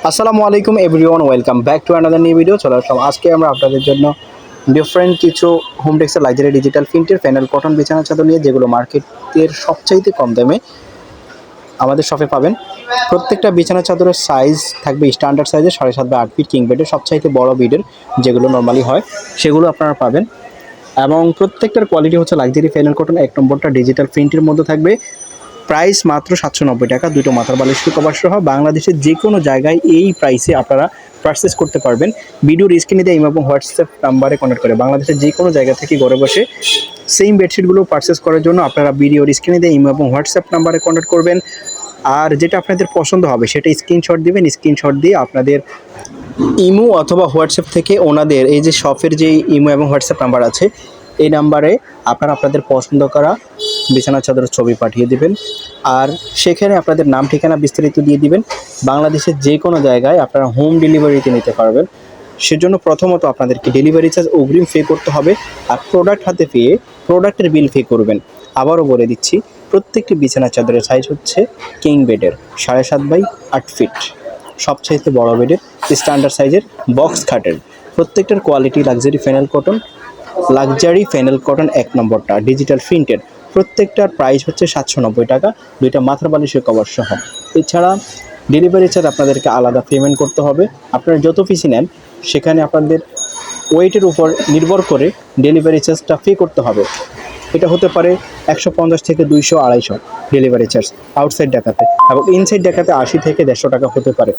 আসসালামু আলাইকুম everyone, welcome back to another new video. চলে আসলাম আজকে আমরা আপনাদের জন্য ডিফারেন্ট কিছু হোম টেক্সের লাক্সারি ডিজিটাল প্রিন্টের প্যানেল কটন বিছানা চাদর নিয়ে, যেগুলো মার্কেটের সবচাইতে কম দামে আমাদের শপে পাবেন। প্রত্যেকটা বিছানা চাদরের সাইজ থাকবে স্ট্যান্ডার্ড সাইজে 7.5 বা 8 ফিট কিং বেডের, সবচাইতে বড় বিডের যেগুলো নর্মালি হয় সেগুলো আপনারা পাবেন। এবং প্রত্যেকটার কোয়ালিটি হচ্ছে লাক্সারি প্যানেল কটন। এক নম্বরটা ডিজিটাল প্রিন্টের মধ্যে থাকবে, প্রাইস মাত্র 790 টাকা, দুটো মাথার বালিশ কভার সহ। বাংলাদেশের যে কোনো জায়গায় এই প্রাইসে আপনারা পারচেস করতে পারবেন। ভিডিওর স্ক্রিনে দিয়ে এবং হোয়াটসঅ্যাপ নাম্বারে কন্ট্যাক্ট করে বাংলাদেশের যে কোনো জায়গা থেকে ঘরে বসে সেম বেডশিটগুলো পারচেস করার জন্য আপনারা ভিডিওর স্ক্রিনে দিয়ে এবং হোয়াটসঅ্যাপ নাম্বারে কন্ট্যাক্ট করবেন। আর যেটা আপনাদের পছন্দ হবে সেটা স্ক্রিনশট দিবেন। স্ক্রিনশট দিয়ে আপনাদের ইমো অথবা হোয়াটসঅ্যাপ থেকে ওনাদের এই যে শপের যে ইমো এবং হোয়াটসঅ্যাপ নাম্বার আছে, এই নাম্বারে আপনারা আপনাদের পছন্দ করা বিছানা চাদরের ছবি পাঠিয়ে দিবেন। আর সেখানে আপনাদের নাম ঠিকানা বিস্তারিত দিয়ে দিবেন। বাংলাদেশের যে কোনো জায়গায় আপনারা হোম ডেলিভারিতে নিতে পারবেন। সেজন্য প্রথমত আপনাদেরকে ডেলিভারি চার্জ অগ্রিম পে করতে হবে, আর প্রোডাক্ট হাতে পেয়ে প্রোডাক্টের বিল পে করবেন। আবারও বলে দিচ্ছি, প্রত্যেকটি বিছানা চাদরের সাইজ হচ্ছে কিং বেডের 7.5 বাই 8 ফিট, সবচাইতে বড় বেডের স্ট্যান্ডার্ড সাইজের বক্স খাটের। প্রত্যেকটার quality luxury fennel cotton, luxury fennel cotton এক নম্বরটা ডিজিটাল প্রিন্টের। প্রত্যেকটার প্রাইস হচ্ছে 790 টাকা, দুইটা মাথার বালিশের কভার সহ। এছাড়া ডেলিভারি চার্জ আপনাদেরকে আলাদা পেমেন্ট করতে হবে। আপনারা যত পিসি নেন সেখানে আপনাদের ওয়েটের উপর নির্ভর করে ডেলিভারি চার্জটা পে করতে হবে। এটা হতে পারে 150 থেকে 200, 250 ডেলিভারি চার্জ আউটসাইড ঢাকাতে, এবং ইনসাইড ঢাকাতে 80 থেকে 150 টাকা হতে পারে।